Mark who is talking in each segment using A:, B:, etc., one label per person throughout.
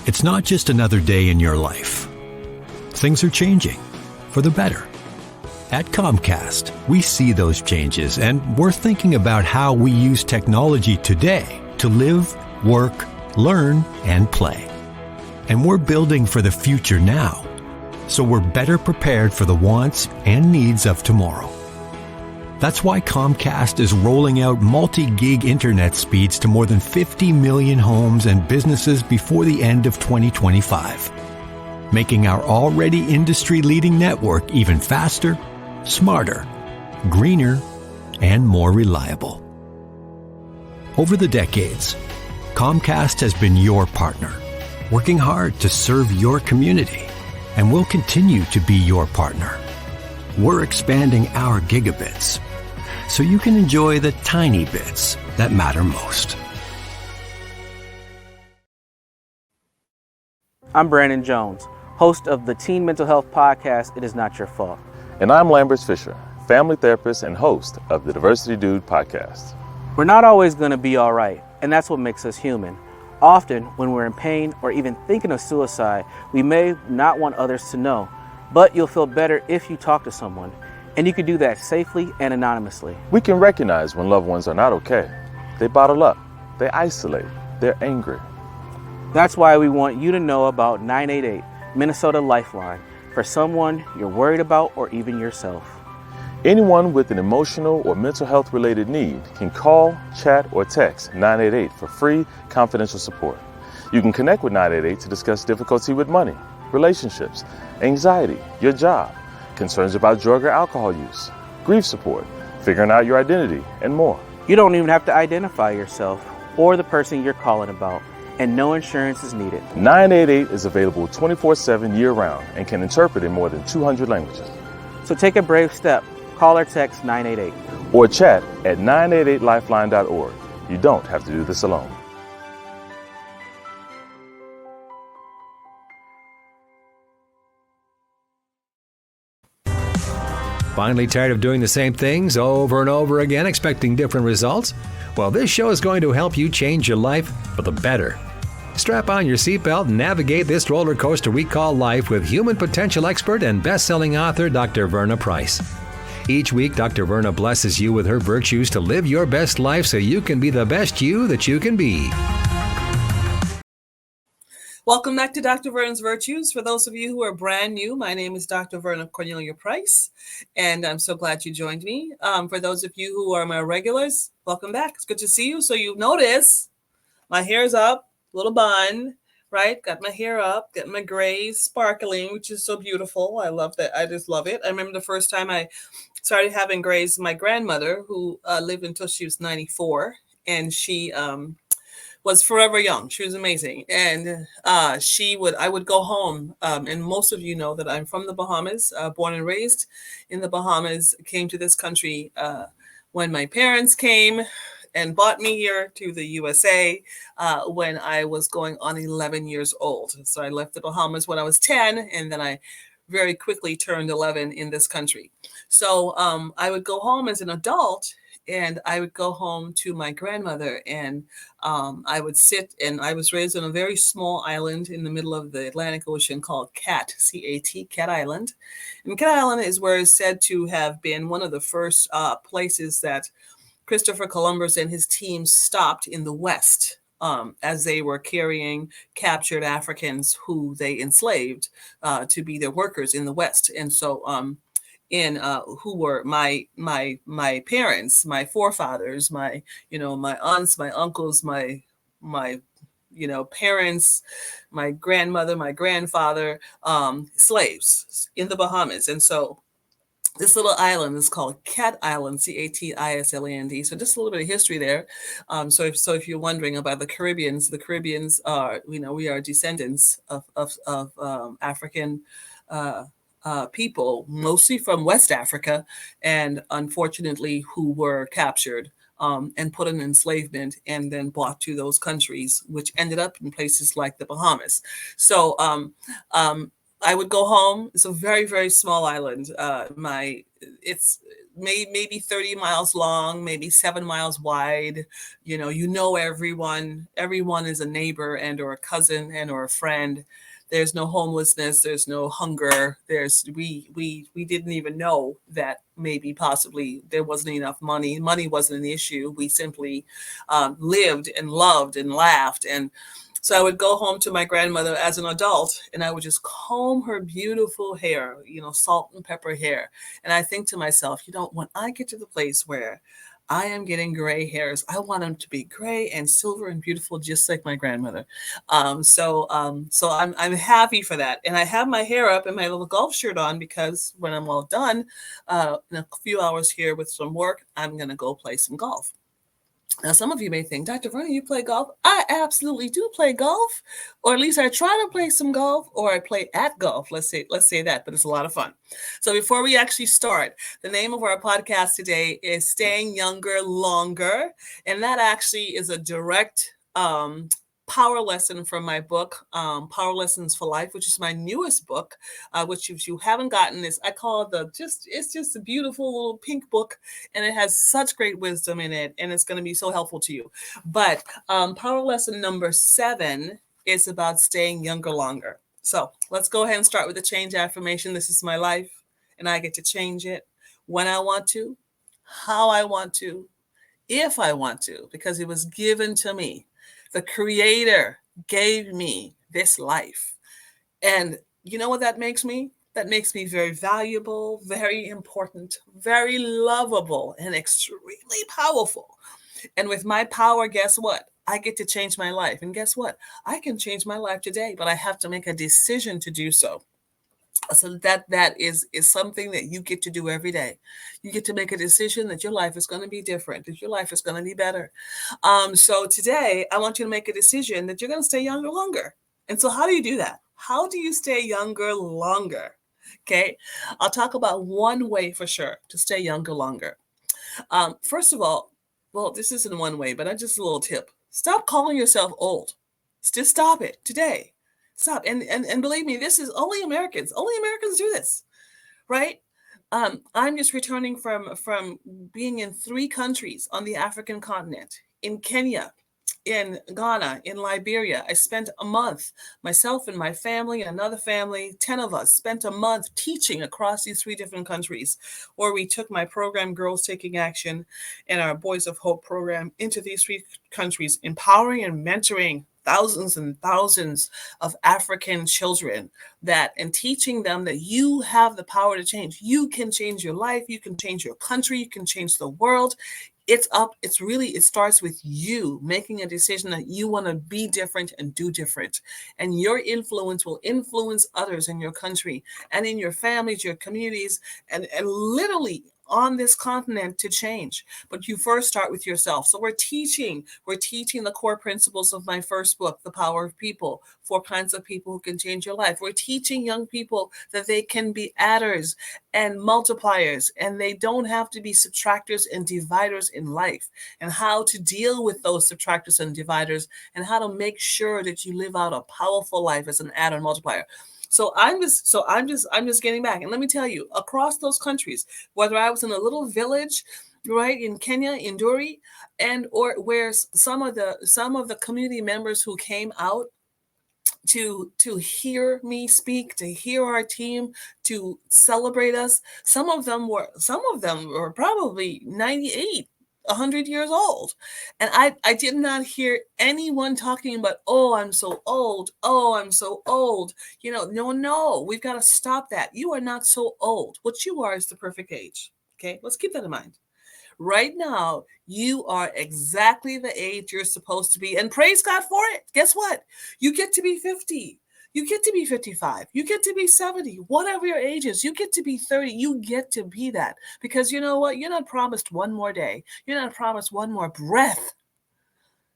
A: It's not just another day in your life. Things are changing for the better. At Comcast, we see those changes, and we're thinking about how we use technology today to live, work, learn, and play. And we're building for the future now, so we're better prepared for the wants and needs of tomorrow. That's why Comcast is rolling out multi-gig internet speeds to more than 50 million homes and businesses before the end of 2025, making our already industry-leading network even faster, smarter, greener, and more reliable. Over the decades, Comcast has been your partner, working hard to serve your community, and will continue to be your partner. We're expanding our gigabits so you can enjoy the tiny bits that matter most.
B: I'm Brandon Jones, host of the Teen Mental Health podcast, It Is Not Your Fault.
C: And I'm Lambert Fisher, family therapist and host of the Diversity Dude podcast.
B: We're not always going to be all right, and that's what makes us human. Often, when we're in pain or even thinking of suicide, we may not want others to know, but you'll feel better if you talk to someone. And you can do that safely and anonymously.
C: We can recognize when loved ones are not okay. They bottle up, they isolate, they're angry.
B: That's why we want you to know about 988, Minnesota Lifeline, for someone you're worried about or even yourself.
C: Anyone with an emotional or mental health related need can call, chat, or text 988 for free, confidential support. You can connect with 988 to discuss difficulty with money, relationships, anxiety, your job, concerns about drug or alcohol use, grief support, figuring out your identity, and more.
B: You don't even have to identify yourself or the person you're calling about, and no insurance is needed.
C: 988 is available 24/7 year-round and can interpret in more than 200 languages.
B: So take a brave step. Call or text 988.
C: Or chat at 988lifeline.org. You don't have to do this alone.
D: Finally tired of doing the same things over and over again, expecting different results? Well, this show is going to help you change your life for the better. Strap on your seatbelt and navigate this roller coaster we call life with human potential expert and best-selling author Dr. Verna Price. Each week, Dr. Verna blesses you with her virtues to live your best life so you can be the best you that you can be.
E: Welcome back to Dr. Verna's Virtues. For those of you who are brand new, my name is Dr. Verna Cornelia Price, and I'm so glad you joined me. For those of you who are my regulars, welcome back. It's good to see you. So you notice my hair's up, little bun, right? Got my hair up, got my grays sparkling, which is so beautiful. I love that. I just love it. I remember the first time I started having grays, my grandmother, who lived until she was 94, and she was forever young. She was amazing. And I would go home. And most of you know that I'm from the Bahamas, born and raised in the Bahamas, came to this country when my parents came and brought me here to the USA when I was going on 11 years old. So I left the Bahamas when I was 10, and then I very quickly turned 11 in this country. So I would go home as an adult, and I would go home to my grandmother, and I would sit, and I was raised on a very small island in the middle of the Atlantic Ocean called Cat, C-A-T, Cat Island. And Cat Island is where it's said to have been one of the first places that Christopher Columbus and his team stopped in the West as they were carrying captured Africans who they enslaved to be their workers in the West. And so who were my parents, my forefathers, my aunts, my uncles, my parents, my grandmother, my grandfather, slaves in the Bahamas. And so this little island is called Cat Island, C-A-T-I-S-L-A-N-D. So just a little bit of history there. So if you're wondering about the Caribbeans are, we are descendants of African people, mostly from West Africa, and unfortunately who were captured and put in enslavement and then brought to those countries, which ended up in places like the Bahamas. So I would go home. It's a very, very small island. maybe 30 miles long, maybe 7 miles wide. You know everyone. Everyone is a neighbor and or a cousin and or a friend. There's no homelessness. There's no hunger. We didn't even know that maybe possibly there wasn't enough money. Money wasn't an issue. We simply lived and loved and laughed. And so I would go home to my grandmother as an adult and I would just comb her beautiful hair, salt and pepper hair. And I think to myself, when I get to the place where I am getting gray hairs, I want them to be gray and silver and beautiful, just like my grandmother. So I'm happy for that. And I have my hair up and my little golf shirt on because when I'm all done, in a few hours here with some work, I'm going to go play some golf. Now, some of you may think, Dr. Verna, you play golf? I absolutely do play golf, or at least I try to play some golf, or I play at golf. Let's say that, but it's a lot of fun. So before we actually start, the name of our podcast today is Staying Younger Longer, and that actually is a direct power lesson from my book, Power Lessons for Life, which is my newest book, which if you haven't gotten this, I call it it's just a beautiful little pink book, and it has such great wisdom in it, and it's going to be so helpful to you. But power lesson number 7 is about staying younger longer. So let's go ahead and start with the change affirmation. This is my life, and I get to change it when I want to, how I want to, if I want to, because it was given to me. The Creator gave me this life. And you know what that makes me? That makes me very valuable, very important, very lovable, and extremely powerful. And with my power, guess what? I get to change my life. And guess what? I can change my life today, but I have to make a decision to do so. So that is something that you get to do every day. You get to make a decision that your life is going to be different, that your life is going to be better. So today, I want you to make a decision that you're going to stay younger longer. And so how do you do that? How do you stay younger longer? Okay, I'll talk about one way for sure to stay younger longer. First of all, well, this isn't one way, but just a little tip. Stop calling yourself old. Just stop it today. Stop. And believe me, this is only Americans. Only Americans do this, right? I'm just returning from being in 3 countries on the African continent, in Kenya, in Ghana, in Liberia. I spent a month, myself and my family and another family, 10 of us, spent a month teaching across these 3 different countries, where we took my program, Girls Taking Action, and our Boys of Hope program into these 3 countries, empowering and mentoring thousands and thousands of African children and teaching them that you have the power to change. You can change your life. You can change your country. You can change the world. It starts with you making a decision that you want to be different and do different. And your influence will influence others in your country and in your families, your communities, and literally on this continent to change. But you first start with yourself. So we're teaching the core principles of my first book, The Power of People, 4 kinds of people who can change your life. We're teaching young people that they can be adders and multipliers, and they don't have to be subtractors and dividers in life, and how to deal with those subtractors and dividers, and how to make sure that you live out a powerful life as an adder and multiplier. So I'm just getting back. And let me tell you, across those countries, whether I was in a little village, right, in Kenya, in Duri, or where some of the community members who came out to hear me speak, to hear our team, to celebrate us, some of them were probably 98. 100 years old. And I did not hear anyone talking about, oh, I'm so old. Oh, I'm so old. No, we've got to stop that. You are not so old. What you are is the perfect age. Okay, let's keep that in mind. Right now, you are exactly the age you're supposed to be. And praise God for it. Guess what? You get to be 50. You get to be 55. You get to be 70. Whatever your age is, you get to be 30. You get to be that. Because you know what? You're not promised one more day. You're not promised one more breath.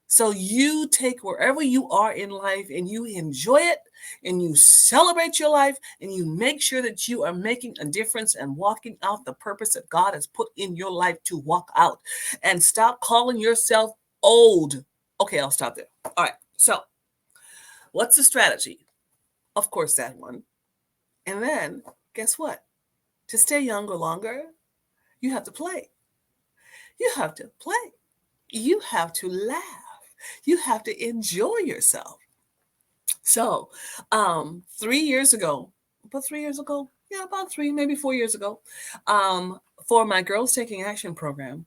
E: So you take wherever you are in life and you enjoy it and you celebrate your life and you make sure that you are making a difference and walking out the purpose that God has put in your life to walk out. And stop calling yourself old. Okay, I'll stop there. All right. So what's the strategy? Of course, that one. And then guess what? To stay younger longer, You have to play. You have to play. You have to laugh. You have to enjoy yourself. So, 3 years ago, about 3 years ago, yeah, about three, maybe 4 years ago, um, for my Girls Taking Action program,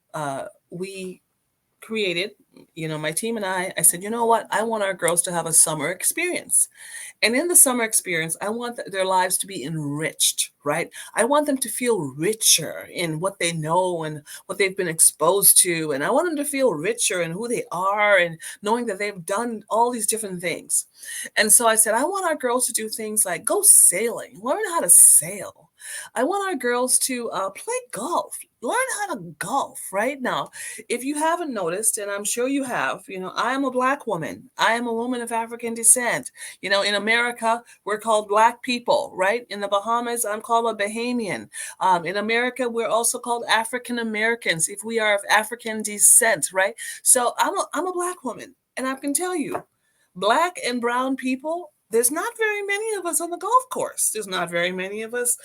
E: we created, my team and I said, you know what? I want our girls to have a summer experience. And in the summer experience, I want their lives to be enriched, right? I want them to feel richer in what they know and what they've been exposed to. And I want them to feel richer in who they are and knowing that they've done all these different things. And so I said, I want our girls to do things like go sailing, learn how to sail. I want our girls to play golf, learn how to golf right now. If you haven't noticed, and I'm sure you have, I am a Black woman. I am a woman of African descent. In America, we're called Black people, right? In the Bahamas, I'm called a Bahamian. In America, we're also called African Americans if we are of African descent, right? So I'm a Black woman, and I can tell you, Black and brown people, there's not very many of us on the golf course. There's not very many of us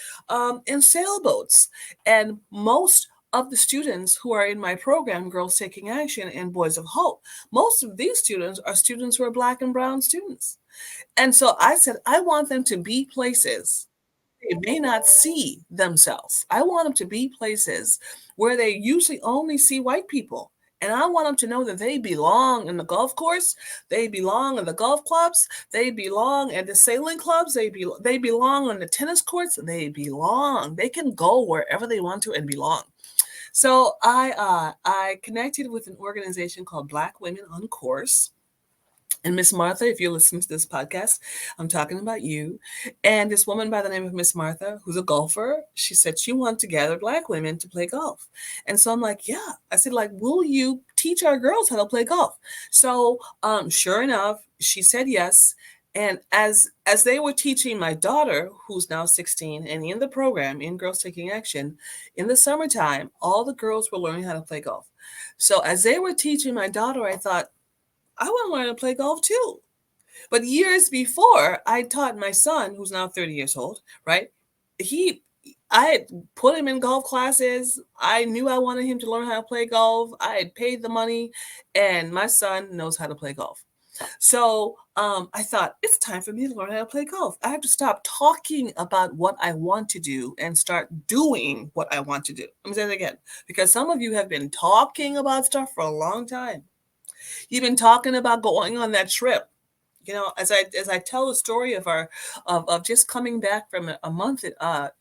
E: in sailboats. And most of the students who are in my program, Girls Taking Action and Boys of Hope, most of these students are students who are Black and brown students. And so I said, I want them to be places they may not see themselves. I want them to be places where they usually only see white people. And I want them to know that they belong in the golf course. They belong in the golf clubs. They belong at the sailing clubs. They belong on the tennis courts. They belong. They can go wherever they want to and belong. So I connected with an organization called Black Women on Course. And Miss Martha, if you're listening to this podcast, I'm talking about you. And this woman by the name of Miss Martha, who's a golfer, she said she wanted to gather Black women to play golf. And so I'm like, yeah. I said, will you teach our girls how to play golf? So sure enough, she said yes. And as they were teaching my daughter, who's now 16, and in the program, in Girls Taking Action, in the summertime, all the girls were learning how to play golf. So as they were teaching my daughter, I thought, I want to learn to play golf too. But years before, I taught my son, who's now 30 years old, right? I had put him in golf classes. I knew I wanted him to learn how to play golf. I had paid the money, and my son knows how to play golf. So I thought, it's time for me to learn how to play golf. I have to stop talking about what I want to do and start doing what I want to do. Let me say that again, because some of you have been talking about stuff for a long time. You've been talking about going on that trip. As I tell the story of just coming back from a month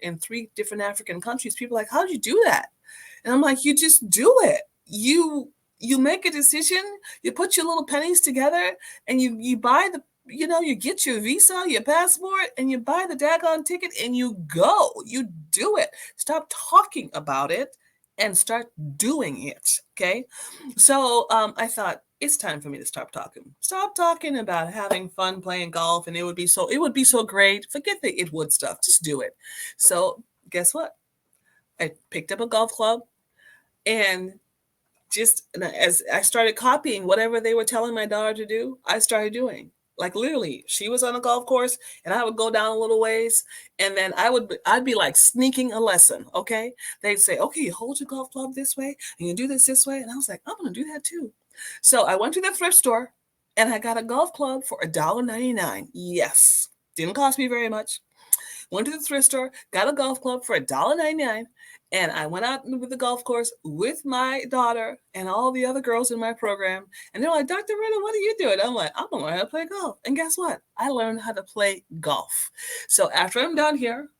E: in 3 different African countries, people are like, how did you do that? And I'm like, you just do it. You make a decision, you put your little pennies together, and you buy you get your visa, your passport, and you buy the daggone ticket, and you go. You do it. Stop talking about it and start doing it. Okay. So I thought, it's time for me to stop talking. Stop talking about having fun playing golf, and it would be so great. Forget the it would stuff. Just do it. So guess what? I picked up a golf club, and as I started copying whatever they were telling my daughter to do, I started doing. Like literally, she was on a golf course, and I would go down a little ways, and then I'd be like sneaking a lesson. Okay, they'd say, "Okay, you hold your golf club this way, and you do this way," and I was like, "I'm gonna do that too." So I went to the thrift store, and I got a golf club for $1.99. Yes, didn't cost me very much. Went to the thrift store, got a golf club for $1.99, and I went out with the golf course with my daughter and all the other girls in my program. And they're like, Dr. Verna, what are you doing? I'm like, I'm going to learn how to play golf. And guess what? I learned how to play golf. So after I'm done here,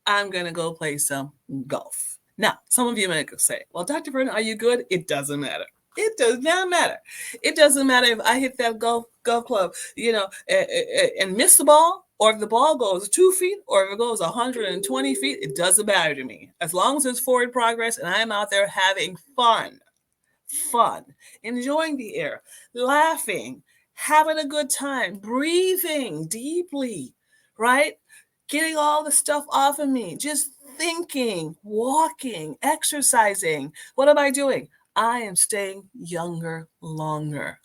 E: I'm going to go play some golf. Now, some of you may say, well, Dr. Verna, are you good? It doesn't matter. It does not matter. It doesn't matter if I hit that golf club, and miss the ball, or if the ball goes 2 feet, or if it goes 120 feet. It doesn't matter to me. As long as it's forward progress and I'm out there having fun, enjoying the air, laughing, having a good time, breathing deeply, right? Getting all the stuff off of me, just thinking, walking, exercising. What am I doing? I am staying younger longer.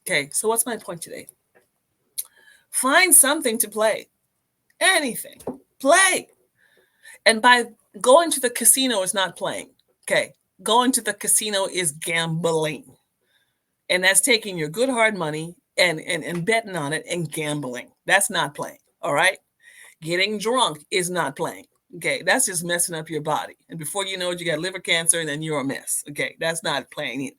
E: Okay, so what's my point today? Find something to play. Anything. Play. And by going to the casino is not playing. Okay, going to the casino is gambling. And that's taking your good hard money and betting on it and gambling. That's not playing. All right. Getting drunk is not playing. Okay. That's just messing up your body. And before you know it, you got liver cancer and then you're a mess. Okay. That's not playing either.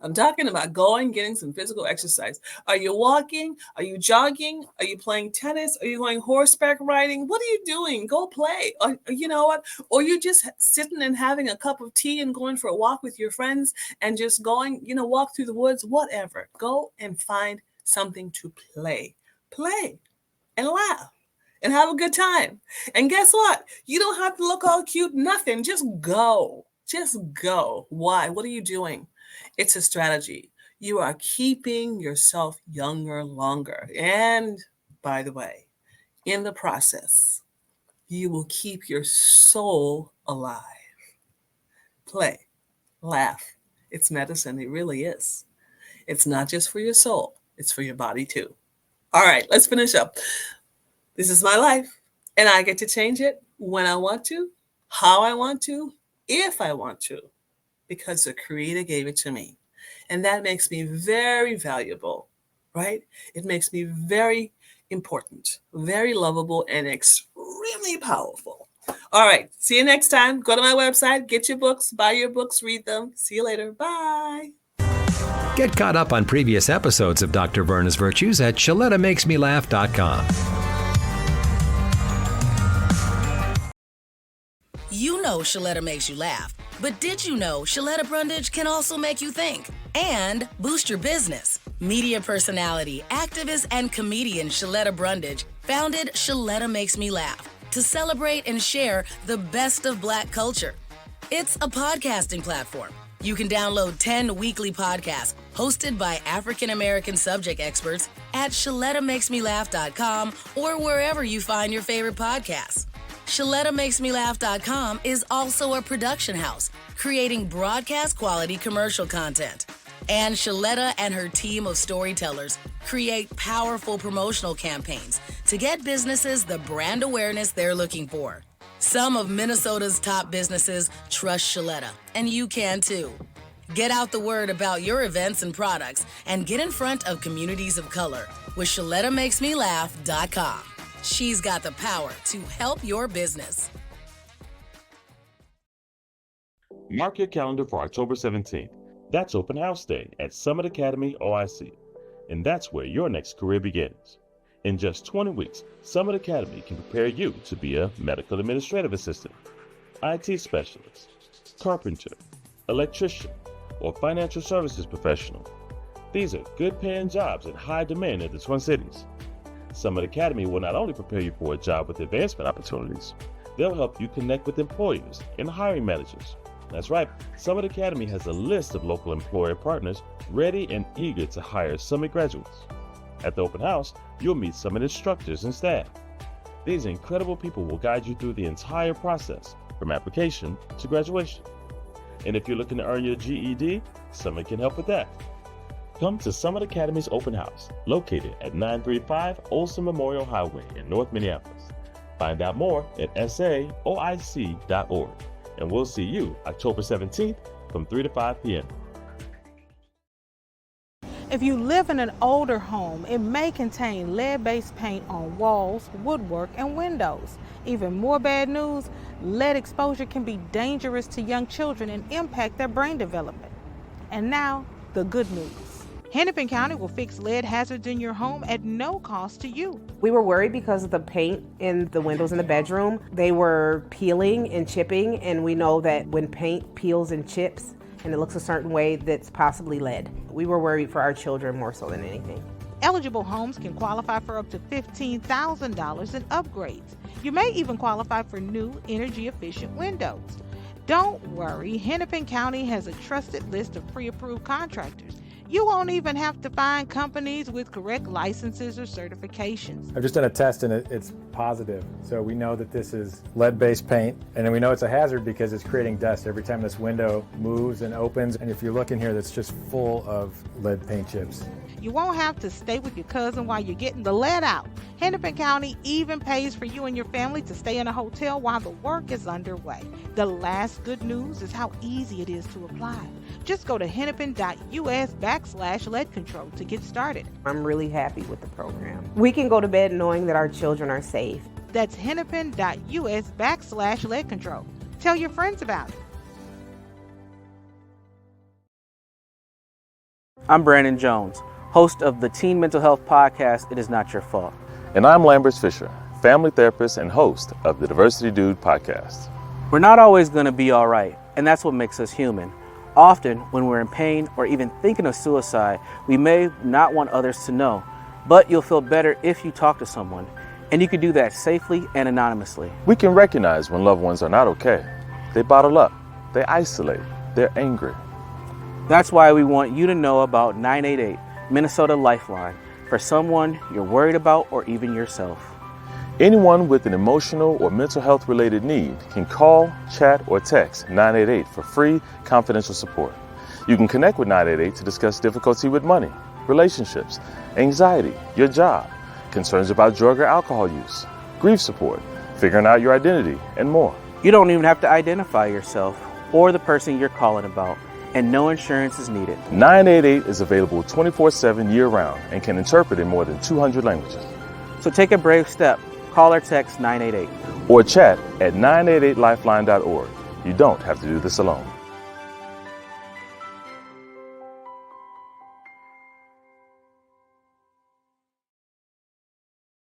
E: I'm talking about getting some physical exercise. Are you walking? Are you jogging? Are you playing tennis? Are you going horseback riding? What are you doing? Go play. Or you know what? Or you just sitting and having a cup of tea and going for a walk with your friends and just going, walk through the woods, whatever. Go and find something to play. Play and laugh and have a good time. And guess what? You don't have to look all cute, nothing. Just go. Just go. Why? What are you doing? It's a strategy. You are keeping yourself younger longer. And by the way, in the process, you will keep your soul alive. Play, laugh. It's medicine. It really is. It's not just for your soul. It's for your body too. All right, let's finish up. This is my life, and I get to change it when I want to, how I want to, if I want to, because the Creator gave it to me. And that makes me very valuable, right? It makes me very important, very lovable, and extremely powerful. All right, see you next time. Go to my website, get your books, buy your books, read them. See you later. Bye.
D: Get caught up on previous episodes of Dr. Verna's Virtues at ShalettaMakesMeLaugh.com.
F: You know Shaletta makes you laugh, but did you know Shaletta Brundage can also make you think and boost your business? Media personality, activist, and comedian Shaletta Brundage founded Shaletta Makes Me Laugh to celebrate and share the best of Black culture. It's a podcasting platform. You can download 10 weekly podcasts hosted by African-American subject experts at ShalettaMakesMeLaugh.com or wherever you find your favorite podcasts. ShalettaMakesMeLaugh.com is also a production house, creating broadcast quality commercial content. And Shaletta and her team of storytellers create powerful promotional campaigns to get businesses the brand awareness they're looking for. Some of Minnesota's top businesses trust Shaletta, and you can too. Get out the word about your events and products and get in front of communities of color with ShalettaMakesMeLaugh.com. She's got the power to help your business.
C: Mark your calendar for October 17th. That's Open House Day at Summit Academy OIC. And that's where your next career begins. In just 20 weeks, Summit Academy can prepare you to be a medical administrative assistant, IT specialist, carpenter, electrician, or financial services professional. These are good paying jobs in high demand in the Twin Cities. Summit Academy will not only prepare you for a job with advancement opportunities, they'll help you connect with employers and hiring managers. That's right, Summit Academy has a list of local employer partners ready and eager to hire Summit graduates. At the open house, you'll meet Summit instructors and staff. These incredible people will guide you through the entire process, from application to graduation. And if you're looking to earn your GED, Summit can help with that. Come to Summit Academy's open house, located at 935 Olson Memorial Highway in North Minneapolis. Find out more at saoic.org. And we'll see you October 17th from 3 to 5 p.m.
G: If you live in an older home, it may contain lead-based paint on walls, woodwork, and windows. Even more bad news, lead exposure can be dangerous to young children and impact their brain development. And now, the good news. Hennepin County will fix lead hazards in your home at no cost to you.
H: We were worried because of the paint in the windows in the bedroom. They were peeling and chipping, and we know that when paint peels and chips and it looks a certain way, that's possibly lead. We were worried for our children more so than anything.
G: Eligible homes can qualify for up to $15,000 in upgrades. You may even qualify for new energy-efficient windows. Don't worry, Hennepin County has a trusted list of pre-approved contractors. You won't even have to find companies with correct licenses or certifications.
I: I've just done a test and it's positive. So we know that this is lead-based paint, and then we know it's a hazard because it's creating dust every time this window moves and opens. And if you look in here, that's just full of lead paint chips.
G: You won't have to stay with your cousin while you're getting the lead out. Hennepin County even pays for you and your family to stay in a hotel while the work is underway. The last good news is how easy it is to apply. Just go to hennepin.us/lead control to get started.
H: I'm really happy with the program. We can go to bed knowing that our children are safe.
G: That's hennepin.us/lead control. Tell your friends about it.
B: I'm Brandon Jones, host of the Teen Mental Health Podcast, It Is Not Your Fault.
C: And I'm Lambert Fisher, family therapist and host of the Diversity Dude podcast.
B: We're not always going to be all right, and that's what makes us human. Often, when we're in pain or even thinking of suicide, we may not want others to know, but you'll feel better if you talk to someone, and you can do that safely and anonymously.
C: We can recognize when loved ones are not okay. They bottle up, they isolate, they're angry.
B: That's why we want you to know about 988 Minnesota Lifeline for someone you're worried about or even yourself.
C: Anyone with an emotional or mental health related need can call, chat, or text 988 for free, confidential support. You can connect with 988 to discuss difficulty with money, relationships, anxiety, your job, concerns about drug or alcohol use, grief support, figuring out your identity, and more.
B: You don't even have to identify yourself or the person you're calling about, and no insurance is needed.
C: 988 is available 24/7 year-round and can interpret in more than 200 languages.
B: So take a brave step. Call or text 988.
C: Or chat at 988lifeline.org. You don't have to do this alone.